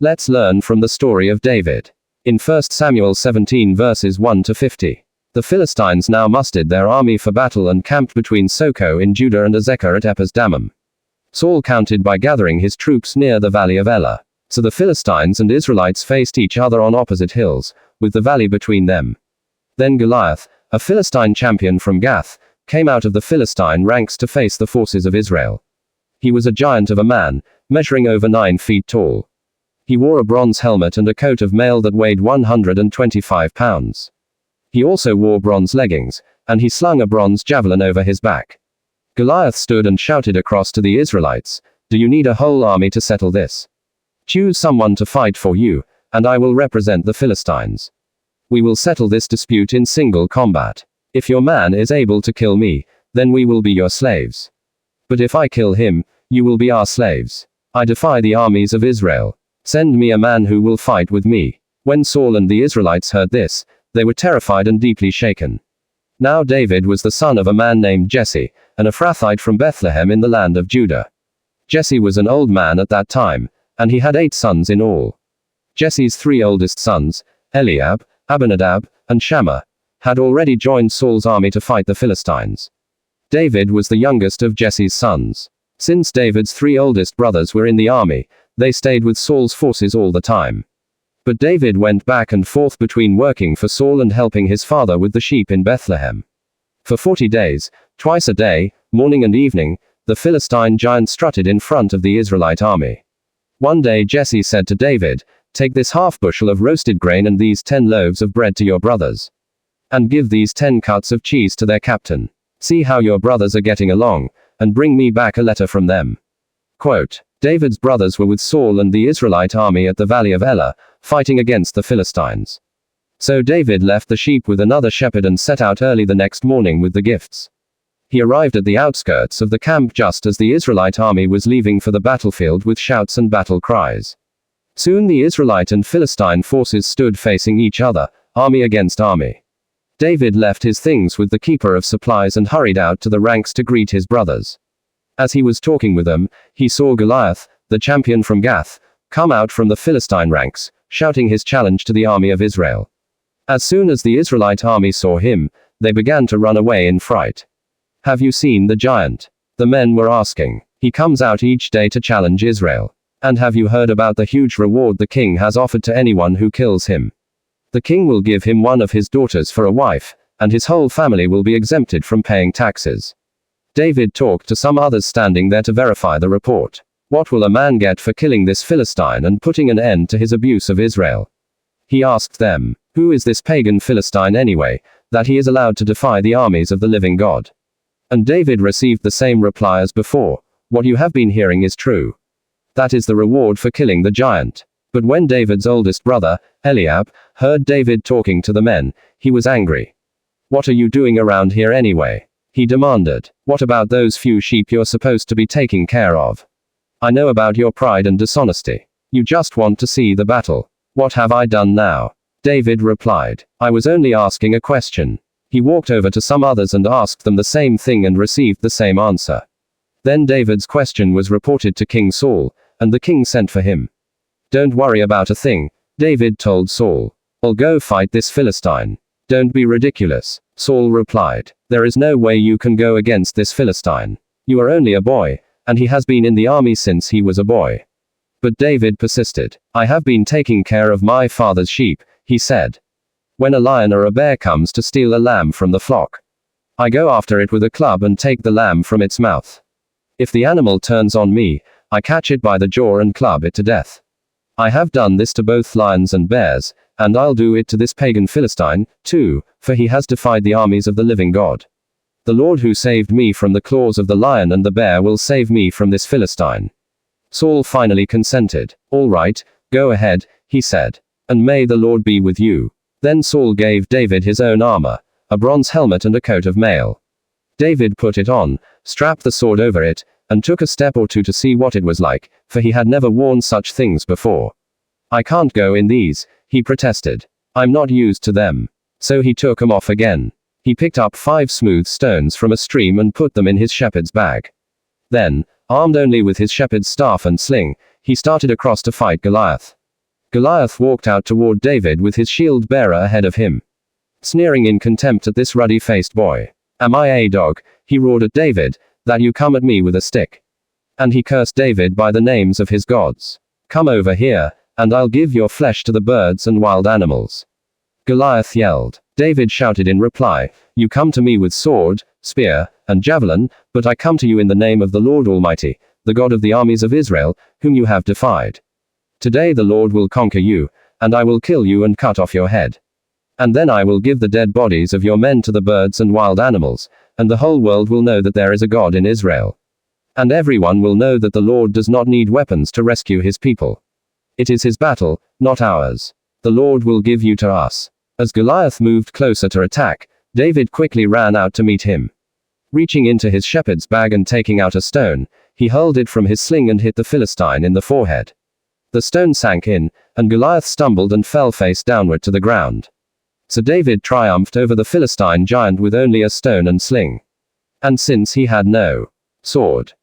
Let's learn from the story of David. In 1 Samuel 17 verses 1 to 50. The Philistines now mustered their army for battle and camped between Soko in Judah and Azekah at Ephes-dammim. Saul counted by gathering his troops near the valley of Elah. So the Philistines and Israelites faced each other on opposite hills, with the valley between them. Then Goliath, a Philistine champion from Gath, came out of the Philistine ranks to face the forces of Israel. He was a giant of a man, measuring over 9 feet tall. He wore a bronze helmet and a coat of mail that weighed 125 pounds. He also wore bronze leggings, and he slung a bronze javelin over his back. Goliath stood and shouted across to the Israelites, "Do you need a whole army to settle this? Choose someone to fight for you, and I will represent the Philistines. We will settle this dispute in single combat. If your man is able to kill me, then we will be your slaves. But if I kill him, you will be our slaves. I defy the armies of Israel. Send me a man who will fight with me." When Saul and the Israelites heard this, they were terrified and deeply shaken. Now David was the son of a man named Jesse, an Ephrathite from Bethlehem in the land of Judah. Jesse was an old man at that time, and he had 8 sons in all. Jesse's 3 oldest sons, Eliab, Abinadab, and Shammah, had already joined Saul's army to fight the Philistines. David was the youngest of Jesse's sons. Since David's 3 oldest brothers were in the army, they stayed with Saul's forces all the time. But David went back and forth between working for Saul and helping his father with the sheep in Bethlehem. For 40 days, twice a day, morning and evening, the Philistine giant strutted in front of the Israelite army. One day Jesse said to David, "Take this half bushel of roasted grain and these 10 loaves of bread to your brothers. And give these 10 cuts of cheese to their captain. See how your brothers are getting along, and bring me back a letter from them." Quote, David's brothers were with Saul and the Israelite army at the valley of Elah, fighting against the Philistines. So David left the sheep with another shepherd and set out early the next morning with the gifts. He arrived at the outskirts of the camp just as the Israelite army was leaving for the battlefield with shouts and battle cries. Soon the Israelite and Philistine forces stood facing each other, army against army. David left his things with the keeper of supplies and hurried out to the ranks to greet his brothers. As he was talking with them, he saw Goliath, the champion from Gath, come out from the Philistine ranks, shouting his challenge to the army of Israel. As soon as the Israelite army saw him, they began to run away in fright. "Have you seen the giant?" the men were asking. "He comes out each day to challenge Israel. And have you heard about the huge reward the king has offered to anyone who kills him? The king will give him one of his daughters for a wife, and his whole family will be exempted from paying taxes." David talked to some others standing there to verify the report. What will a man get for killing this Philistine and putting an end to his abuse of Israel? He asked them, "Who is this pagan Philistine anyway, that he is allowed to defy the armies of the living God?" And David received the same reply as before, "What you have been hearing is true. That is the reward for killing the giant." But when David's oldest brother, Eliab, heard David talking to the men, he was angry. "What are you doing around here anyway?" he demanded. "What about those few sheep you're supposed to be taking care of? I know about your pride and dishonesty. You just want to see the battle. What have I done now?" David replied, "I was only asking a question." He walked over to some others and asked them the same thing and received the same answer. Then David's question was reported to King Saul, and the king sent for him. "Don't worry about a thing," David told Saul. "I'll go fight this Philistine. Don't be ridiculous." Saul replied, "There is no way you can go against this Philistine. You are only a boy, and he has been in the army since he was a boy." But David persisted. "I have been taking care of my father's sheep," he said. "When a lion or a bear comes to steal a lamb from the flock, I go after it with a club and take the lamb from its mouth. If the animal turns on me, I catch it by the jaw and club it to death. I have done this to both lions and bears, and I'll do it to this pagan Philistine, too, for he has defied the armies of the living God. The Lord who saved me from the claws of the lion and the bear will save me from this Philistine." Saul finally consented. "All right, go ahead," he said. "And may the Lord be with you." Then Saul gave David his own armor, a bronze helmet and a coat of mail. David put it on, strapped the sword over it, and took a step or two to see what it was like, for he had never worn such things before. "I can't go in these," he protested. "I'm not used to them." So he took them off again. He picked up 5 smooth stones from a stream and put them in his shepherd's bag. Then, armed only with his shepherd's staff and sling, he started across to fight Goliath. Goliath walked out toward David with his shield bearer ahead of him, sneering in contempt at this ruddy-faced boy. Am I a dog, he roared at David, that you come at me with a stick? And he cursed David by the names of his gods. Come over here, and I'll give your flesh to the birds and wild animals. Goliath yelled. David shouted in reply, You come to me with sword, spear, and javelin, but I come to you in the name of the Lord Almighty, the God of the armies of Israel, whom you have defied. Today the Lord will conquer you, and I will kill you and cut off your head. And then I will give the dead bodies of your men to the birds and wild animals, and the whole world will know that there is a God in Israel. And everyone will know that the Lord does not need weapons to rescue his people. It is his battle, not ours. The Lord will give you to us. As Goliath moved closer to attack, David quickly ran out to meet him. Reaching into his shepherd's bag and taking out a stone, he hurled it from his sling and hit the Philistine in the forehead. The stone sank in, and Goliath stumbled and fell face downward to the ground. So David triumphed over the Philistine giant with only a stone and sling. And since he had no sword,